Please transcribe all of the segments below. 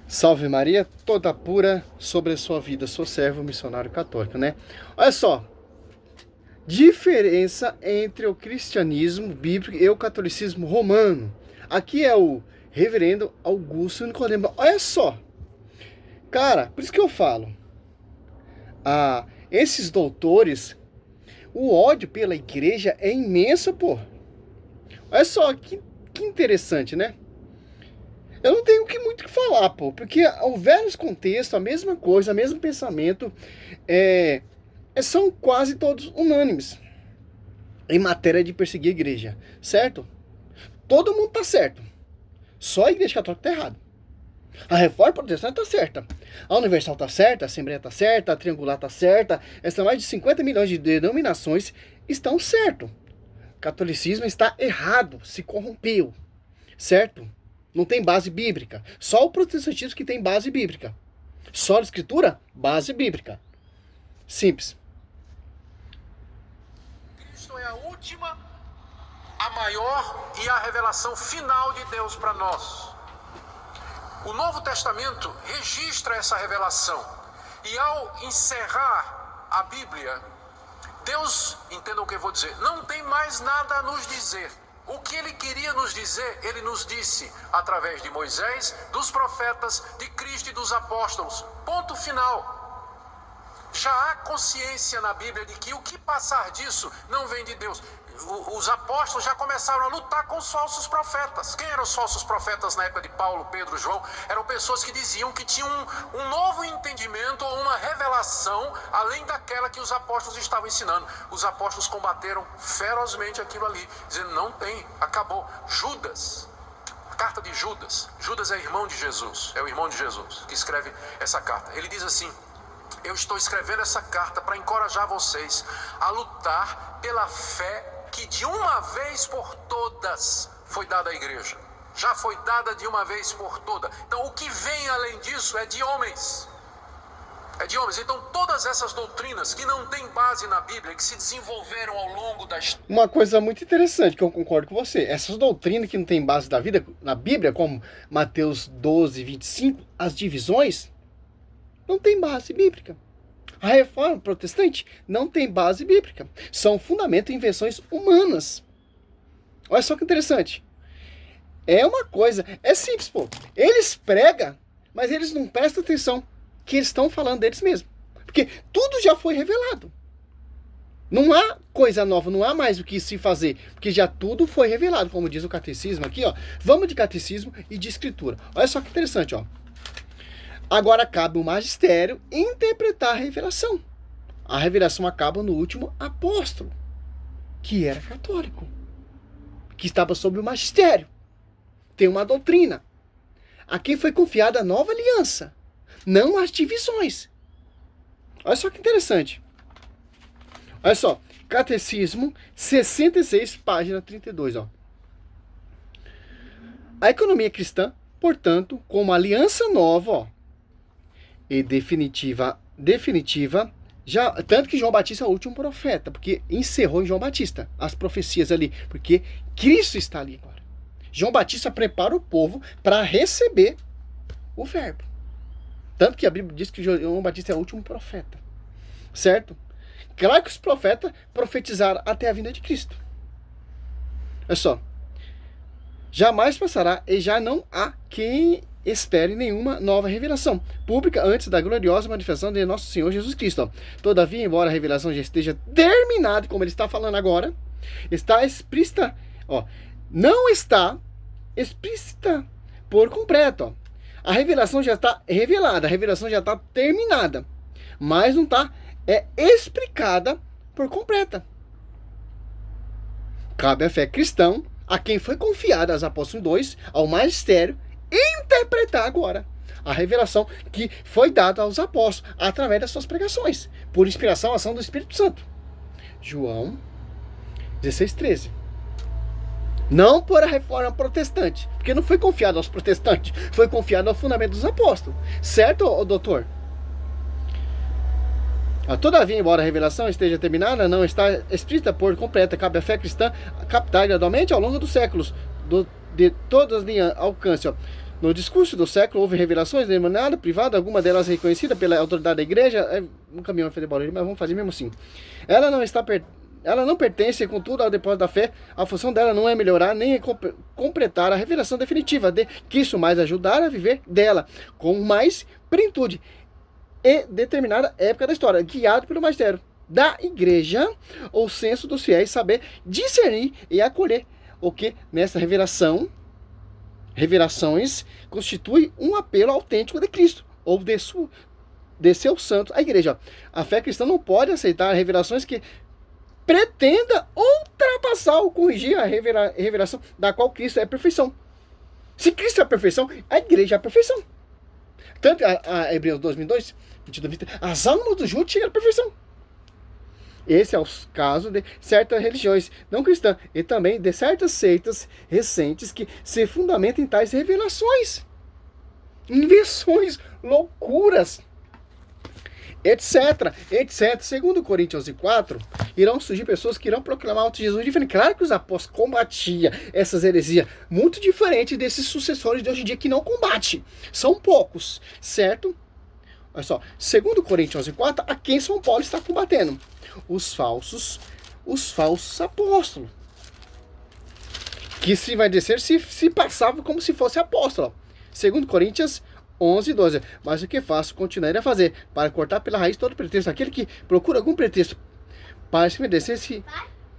Salve Maria, toda pura sobre a sua vida. Sou servo missionário católico, né? Olha só, diferença entre o cristianismo bíblico e o catolicismo romano. Aqui é o reverendo Augusto Nicodemo. Olha só, cara, por isso que eu falo. Esses doutores, o ódio pela igreja é imenso, pô. Olha só, que interessante, né? Eu não tenho muito o que falar, pô, porque o velho contexto, a mesma coisa, o mesmo pensamento, são quase todos unânimes em matéria de perseguir a igreja, certo? Todo mundo tá certo, só a igreja católica tá errada. A reforma protestante tá certa, a universal tá certa, a assembleia tá certa, a triangular tá certa, essas mais de 50 milhões de denominações estão certo. O catolicismo está errado, se corrompeu, certo? Não tem base bíblica. Só o protestantismo que tem base bíblica. Só a escritura, base bíblica. Simples. Cristo é a última, a maior e a revelação final de Deus para nós. O Novo Testamento registra essa revelação. E ao encerrar a Bíblia, Deus, entendam o que eu vou dizer, não tem mais nada a nos dizer. O que ele queria nos dizer, ele nos disse através de Moisés, dos profetas, de Cristo e dos apóstolos. Ponto final. Já há consciência na Bíblia de que o que passar disso não vem de Deus. Os apóstolos já começaram a lutar com os falsos profetas. Quem eram os falsos profetas na época de Paulo, Pedro, João? Eram pessoas que diziam que tinham um novo entendimento ou uma revelação além daquela que os apóstolos estavam ensinando. Os apóstolos combateram ferozmente aquilo ali, dizendo não tem, acabou. Judas, a carta de Judas. Judas é irmão de Jesus, é o irmão de Jesus que escreve essa carta. Ele diz assim: eu estou escrevendo essa carta para encorajar vocês a lutar pela fé que de uma vez por todas foi dada à igreja. Já foi dada de uma vez por todas. Então o que vem além disso é de homens. É de homens. Então todas essas doutrinas que não têm base na Bíblia, que se desenvolveram ao longo da história. Uma coisa muito interessante que eu concordo com você. Essas doutrinas que não têm base da vida na Bíblia, como Mateus 12, 25, as divisões, não tem base bíblica. A reforma protestante não tem base bíblica. São fundamento e invenções humanas. Olha só que interessante. É uma coisa, é simples, pô. Eles pregam, mas eles não prestam atenção que eles estão falando deles mesmos. Porque tudo já foi revelado. Não há coisa nova, não há mais o que se fazer. Porque já tudo foi revelado, como diz o catecismo aqui, ó. Vamos de catecismo e de escritura. Olha só que interessante, ó. Agora cabe o magistério interpretar a revelação. A revelação acaba no último apóstolo, que era católico, que estava sob o magistério. Tem uma doutrina. A quem foi confiada a nova aliança, não as divisões. Olha só que interessante. Olha só, Catecismo 66, página 32. Ó. A economia cristã, portanto, como aliança nova, ó, e definitiva, já, tanto que João Batista é o último profeta, porque encerrou em João Batista as profecias ali, porque Cristo está ali agora. João Batista prepara o povo para receber o verbo. Tanto que a Bíblia diz que João Batista é o último profeta, certo? Claro que os profetas profetizaram até a vinda de Cristo. Olha só, jamais passará e já não há quem espere nenhuma nova revelação pública antes da gloriosa manifestação de nosso Senhor Jesus Cristo. Ó. Todavia, embora a revelação já esteja terminada, como ele está falando agora, está explícita, ó, não está explícita por completo. Ó. A revelação já está revelada, a revelação já está terminada, mas não está explicada por completa. Cabe à fé cristã, a quem foi confiada, aos apóstolos 2, ao magistério, interpretar agora a revelação que foi dada aos apóstolos através das suas pregações, por inspiração e ação do Espírito Santo. João 16:13. Não por a reforma protestante, porque não foi confiado aos protestantes, foi confiado ao fundamento dos apóstolos. Certo, doutor? Todavia, embora a revelação esteja terminada, não está explícita por completa, cabe à fé cristã captar gradualmente ao longo dos séculos, de todas as linhas alcance, ó, No discurso do século houve revelações demanadas, privada, alguma delas reconhecida pela autoridade da igreja. Um caminhão vai fazer barulho, mas vamos fazer mesmo assim. Ela não pertence, contudo, ao depósito da fé. A função dela não é melhorar nem é completar a revelação definitiva de Cristo, mas ajudar a viver dela com mais plenitude e determinada época da história, guiado pelo magistério da igreja, ou senso dos fiéis, saber discernir e acolher o que nessa revelações constitui um apelo autêntico de Cristo, ou de seu santo, a igreja. A fé cristã não pode aceitar revelações que pretenda ultrapassar ou corrigir a revelação da qual Cristo é a perfeição. Se Cristo é a perfeição, a igreja é a perfeição. Tanto a Hebreus 2:22, as almas do justo chegam à perfeição. Esse é o caso de certas religiões não cristãs e também de certas seitas recentes que se fundamentam em tais revelações, invenções, loucuras, etc. Segundo Coríntios 4, irão surgir pessoas que irão proclamar o Jesus diferente. Claro que os apóstolos combatiam essas heresias, muito diferente desses sucessores de hoje em dia que não combatem. São poucos, certo? Olha só, segundo Coríntios 4, a quem São Paulo está combatendo? Os falsos apóstolos. Que se vai dizer se passava como se fosse apóstolo. Segundo Coríntios 11:12. Mas o que faço? Continuarei a fazer, para cortar pela raiz todo pretexto. Aquele que procura algum pretexto para se merecer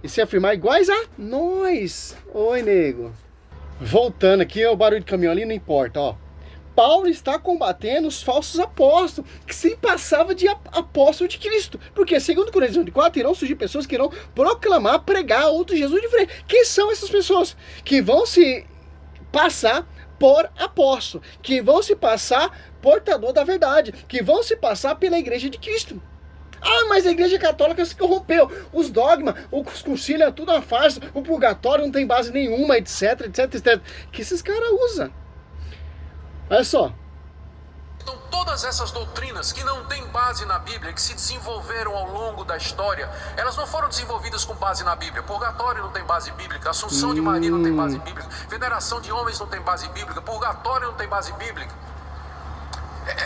e se afirmar iguais a nós. Oi, nego. Voltando aqui, o barulho de caminhão ali não importa, ó. Paulo está combatendo os falsos apóstolos, que se passava de apóstolo de Cristo. Porque, segundo Coríntios 4, irão surgir pessoas que irão proclamar, pregar outro Jesus diferente. Quem são essas pessoas? Que vão se passar por apóstolo, que vão se passar portador da verdade, que vão se passar pela igreja de Cristo. Ah, mas a igreja católica se corrompeu. Os dogmas, os concílios é tudo uma farsa, o purgatório não tem base nenhuma, etc. Que esses caras usam. Olha só. Então, todas essas doutrinas que não têm base na Bíblia, que se desenvolveram ao longo da história, elas não foram desenvolvidas com base na Bíblia. Purgatório não tem base bíblica, Assunção de Maria não tem base bíblica, veneração de homens não tem base bíblica, purgatório não tem base bíblica.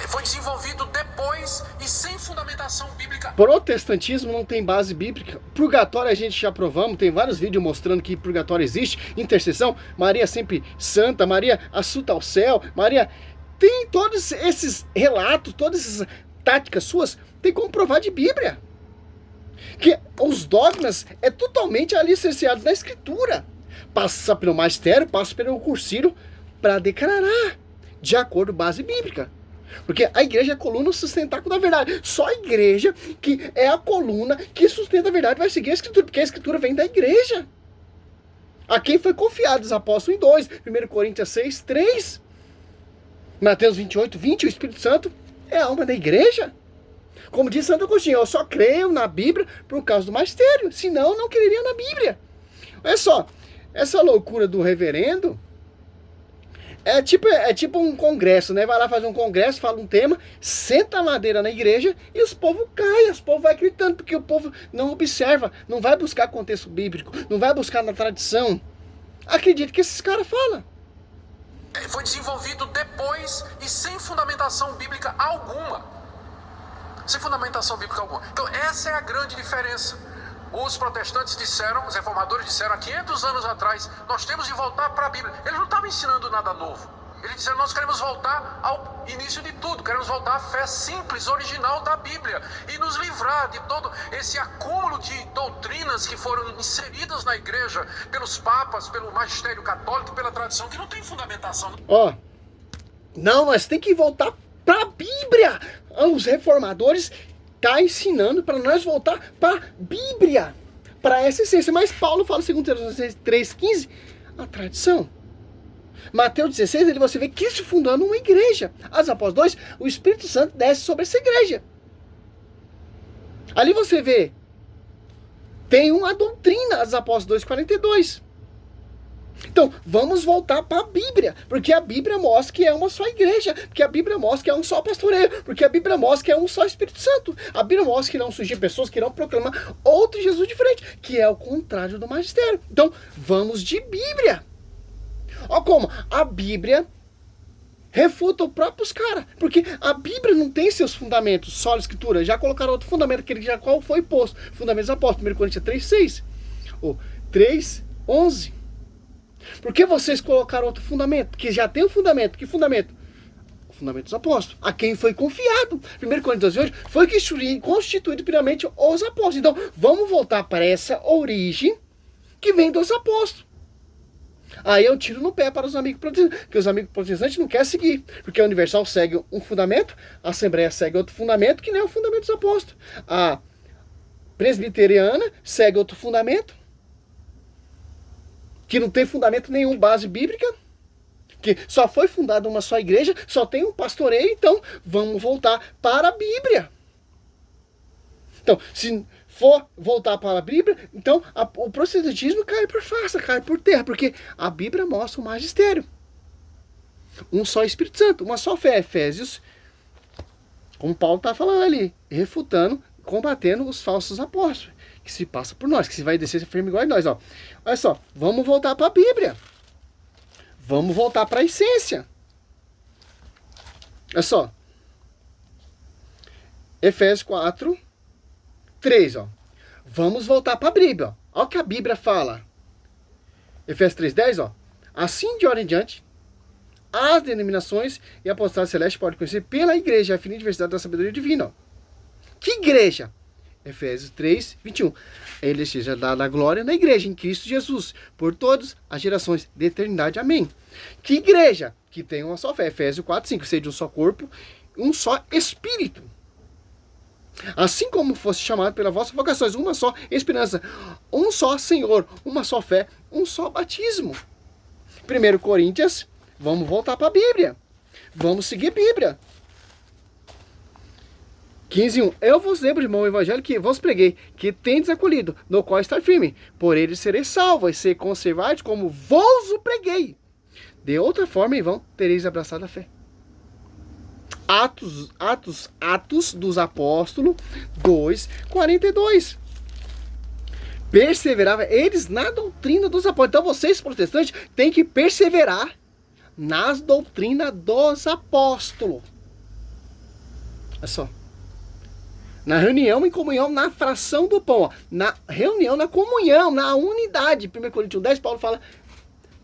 Foi desenvolvido depois e sem fundamentação bíblica. Protestantismo não tem base bíblica. Purgatório a gente já provamos, tem vários vídeos mostrando que purgatório existe, intercessão, Maria sempre santa, Maria assunta ao céu, Maria... Tem todos esses relatos, todas essas táticas suas, tem como provar de Bíblia. Que os dogmas é totalmente alicerciado na Escritura. Passa pelo magistério, passa pelo cursilho para declarar de acordo com a base bíblica. Porque a igreja é a coluna sustentáculo da verdade. Só a igreja que é a coluna que sustenta a verdade vai seguir a Escritura, porque a Escritura vem da igreja. A quem foi confiado os apóstolos em 2, 1 Coríntios 6:3. Mateus 28:20, o Espírito Santo é a alma da igreja. Como diz Santo Agostinho, eu só creio na Bíblia por causa do magistério, senão eu não creria na Bíblia. Olha só, essa loucura do reverendo é tipo um congresso, né? Vai lá fazer um congresso, fala um tema, senta a madeira na igreja e os povos caem, os povos vai gritando, porque o povo não observa, não vai buscar contexto bíblico, não vai buscar na tradição. Acredito que esses caras falam. Foi desenvolvido depois e sem fundamentação bíblica alguma. Sem fundamentação bíblica alguma. Então essa é a grande diferença. Os protestantes disseram, os reformadores disseram há 500 anos atrás, nós temos de voltar para a Bíblia. Eles não estavam ensinando nada novo. Eles disseram, nós queremos voltar ao início de tudo, queremos voltar à fé simples, original da Bíblia e nos livrar de todo esse acúmulo de doutrinas que foram inseridas na igreja pelos papas, pelo magistério católico, pela tradição, que não tem fundamentação. Não, mas tem que voltar para a Bíblia. Os reformadores estão ensinando para nós voltar para a Bíblia, para essa essência. Mas Paulo fala, segundo 3:15, a tradição. Mateus 16, você vê Cristo fundando uma igreja. As Apóstolos 2, o Espírito Santo desce sobre essa igreja. Ali você vê, tem uma doutrina, as Apóstolos 2:42. Então, vamos voltar para a Bíblia, porque a Bíblia mostra que é uma só igreja, porque a Bíblia mostra que é um só pastoreio, porque a Bíblia mostra que é um só Espírito Santo. A Bíblia mostra que não surgir pessoas que irão proclamar outro Jesus diferente, que é o contrário do magistério. Então, vamos de Bíblia. Olha como a Bíblia refutam os próprios caras. Porque a Bíblia não tem seus fundamentos, só a Escritura. Já colocaram outro fundamento, aquele já qual foi posto. Fundamentos apóstolos, 1 Coríntios 3:6. Ou 3:11. Por que vocês colocaram outro fundamento? Porque já tem um fundamento. Que fundamento? O fundamento dos apóstolos. A quem foi confiado. 1 Coríntios 12 foi constituído primeiramente os apóstolos. Então, vamos voltar para essa origem que vem dos apóstolos. Aí é um tiro no pé para os amigos protestantes, porque os amigos protestantes não querem seguir, porque a Universal segue um fundamento, a Assembleia segue outro fundamento, que nem é o fundamento dos apóstolos. A Presbiteriana segue outro fundamento, que não tem fundamento nenhum, base bíblica, que só foi fundada uma só igreja, só tem um pastoreio, então vamos voltar para a Bíblia. Então, se for voltar para a Bíblia, então o protestantismo cai por face, cai por terra, porque a Bíblia mostra o magistério. Um só Espírito Santo, uma só fé. Efésios, como Paulo está falando ali, refutando, combatendo os falsos apóstolos, que se passa por nós, que se vai descer firme igual a nós. Ó. Olha só, vamos voltar para a Bíblia. Vamos voltar para a essência. Olha só. Efésios 4:3, ó. Vamos voltar para a Bíblia, ó. Olha o que a Bíblia fala. Efésios 3:10, ó. Assim de hora em diante, as denominações e apostolados celestes podem conhecer pela igreja a fina diversidade da sabedoria divina, ó. Que igreja? Efésios 3:21. Ele seja dado a glória na igreja, em Cristo Jesus, por todas as gerações de eternidade. Amém. Que igreja? Que tem uma só fé. Efésios 4:5. Seja um só corpo, um só espírito. Assim como fosse chamado pelas vossas vocações, uma só esperança, um só Senhor, uma só fé, um só batismo. 1 Coríntios, vamos voltar para a Bíblia. Vamos seguir a Bíblia. 15:1. Eu vos lembro, irmão, o evangelho que vos preguei, que tendes acolhido, no qual estar firme. Por ele sereis salvos, e ser conservados como vos o preguei. De outra forma, em vão, tereis abraçado a fé. Atos dos Apóstolos 2:42. Perseverava eles na doutrina dos apóstolos. Então vocês, protestantes, têm que perseverar nas doutrinas dos apóstolos. Olha só. Na reunião em comunhão, na fração do pão. Ó. Na reunião, na comunhão, na unidade. 1 Coríntios 10, Paulo fala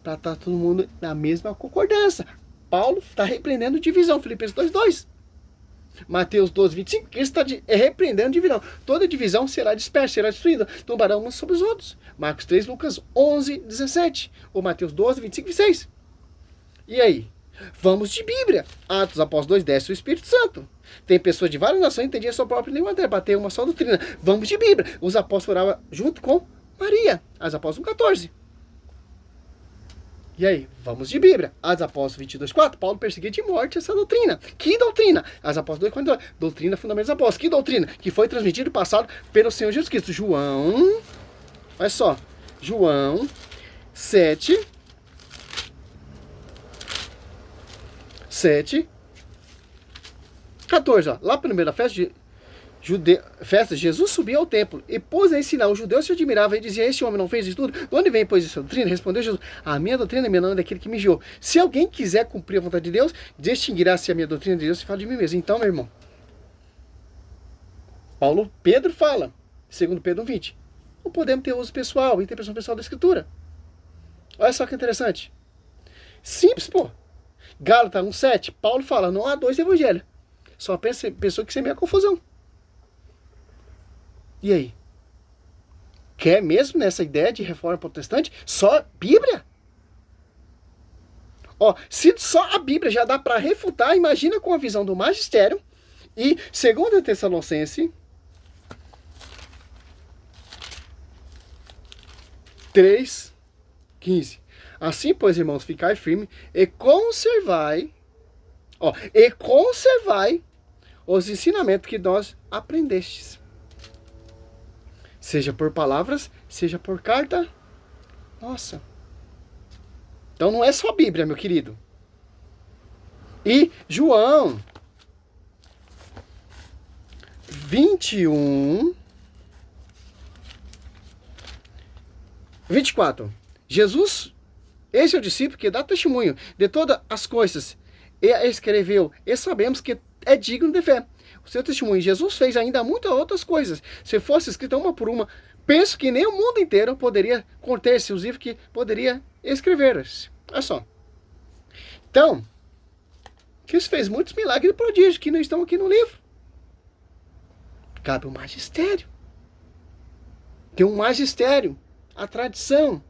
para estar todo mundo na mesma concordância. Paulo está repreendendo divisão. Filipenses 2:2. Mateus 12:25. Cristo está repreendendo divisão. Toda divisão será dispersa, será destruída. Tombarão uns sobre os outros. Marcos 3, Lucas 11:17. Ou Mateus 12:25-26. E aí? Vamos de Bíblia. Atos Apóstolos 2, desce o Espírito Santo. Tem pessoas de várias nações que entendiam a sua própria língua materna, para ter uma só doutrina. Vamos de Bíblia. Os apóstolos oravam junto com Maria. As Apóstolos 14. E aí? Vamos de Bíblia. As Apóstolos 22:4. Paulo perseguia de morte essa doutrina. Que doutrina? As Apóstolos 2:42. Doutrina fundamental dos apóstolos. Que doutrina? Que foi transmitida e passado pelo Senhor Jesus Cristo. João. Olha só. João 7:14, ó. Lá pela primeira festa, Jesus subiu ao templo e pôs a ensinar. Os judeus se admiravam e diziam: este homem não fez isso tudo? De onde vem, pois, essa doutrina? Respondeu Jesus: a minha doutrina é menor daquele que me enviou. Se alguém quiser cumprir a vontade de Deus, distinguirá-se a minha doutrina de Deus se fala de mim mesmo. Então, meu irmão, Pedro fala, segundo Pedro 1:20, não podemos ter uso pessoal, interpretação pessoal da Escritura. Olha só que interessante. Simples, pô. Gálatas 1:7, Paulo fala: não há dois evangelhos. Só pessoa que semeia confusão. E aí? Quer mesmo nessa ideia de reforma protestante? Só Bíblia? Ó, se só a Bíblia já dá para refutar, imagina com a visão do magistério. E 2 Tessalonicenses 3:15. Assim, pois, irmãos, ficai firme e conservai os ensinamentos que nós aprendestes. Seja por palavras, seja por carta. Nossa. Então não é só Bíblia, meu querido. E João 21:24. Jesus, esse é o discípulo que dá testemunho de todas as coisas escreveu, e sabemos que é digno de fé. O seu testemunho em Jesus fez ainda muitas outras coisas. Se fosse escrita uma por uma, penso que nem o mundo inteiro poderia conter-se os livros que poderia escrever-se. Olha só. Então, Cristo fez muitos milagres e prodígios que não estão aqui no livro. Cabe o magistério. Tem um magistério, a tradição.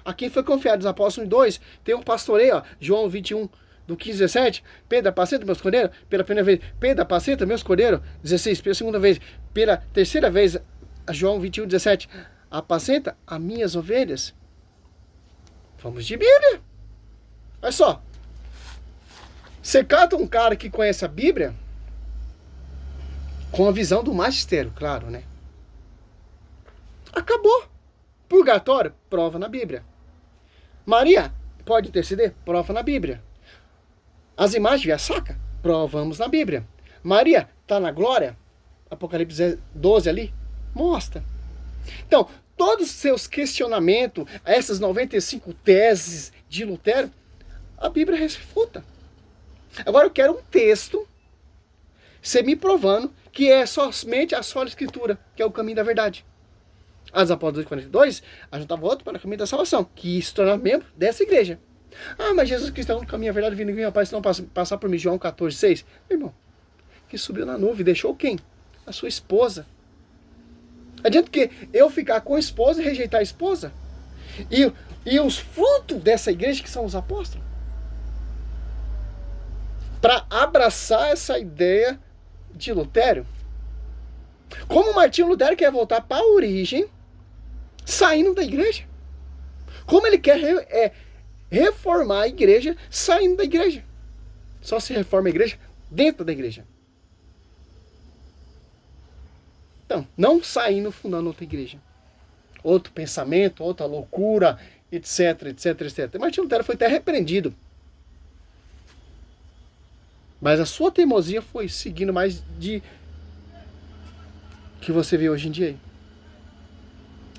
A quem foi confiado os apóstolos 2, tem um pastoreio, ó, João 21, do 15, 17. Pedro, apacenta meus cordeiros. Pela primeira vez, Pedro, apacenta meus cordeiros. 16, pela segunda vez. Pela terceira vez, João 21, 17. Apacenta as minhas ovelhas. Vamos de Bíblia. Olha só. Você cata um cara que conhece a Bíblia com a visão do magistério, claro, né? Acabou. Purgatório, prova na Bíblia. Maria pode interceder? Prova na Bíblia. As imagens via saca? Provamos na Bíblia. Maria está na glória? Apocalipse 12 ali? Mostra. Então, todos os seus questionamentos, essas 95 teses de Lutero, a Bíblia refuta. Agora eu quero um texto, você me provando que é somente a sola escritura, que é o caminho da verdade. As Apóstolos 2:42, ajuntava outro para o caminho da salvação, que se torna membro dessa igreja. Ah, mas Jesus Cristo é o caminho, a verdade, vindo ninguém rapaz, se não passar por mim, João 14:6. Meu irmão, que subiu na nuvem, deixou quem? A sua esposa. Adianta que eu ficar com a esposa e rejeitar a esposa? E os frutos dessa igreja que são os apóstolos? Para abraçar essa ideia de Lutero. Como Martinho Lutero quer voltar para a origem, saindo da igreja. Como ele quer reformar a igreja, saindo da igreja. Só se reforma a igreja dentro da igreja. Então, não saindo fundando outra igreja. Outro pensamento, outra loucura, etc, etc, etc. Martinho Lutero foi até repreendido. Mas a sua teimosia foi seguindo mais de que você vê hoje em dia aí.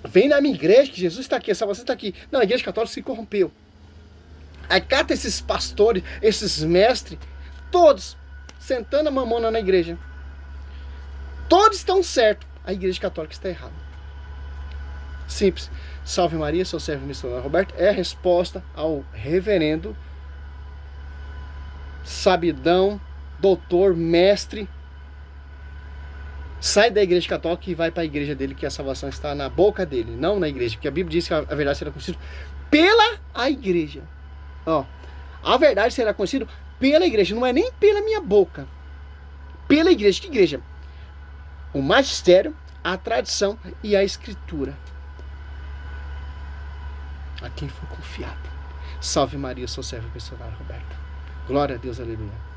Vem na minha igreja que Jesus está aqui, a salvação está aqui. Não, a igreja católica se corrompeu. Aí cata esses pastores, esses mestres, todos sentando a mamona na igreja. Todos estão certos. A igreja católica está errada. Simples. Salve Maria, seu servo missionário Roberto. É a resposta ao reverendo sabidão, doutor, mestre. Sai da igreja católica e vai para a igreja dele, que a salvação está na boca dele, não na igreja. Porque a Bíblia diz que a verdade será conhecida pela a igreja. Ó, a verdade será conhecida pela igreja, não é nem pela minha boca. Pela igreja. Que igreja? O magistério, a tradição e a escritura. A quem foi confiado. Salve Maria, sou servo missionário Roberto. Glória a Deus, aleluia.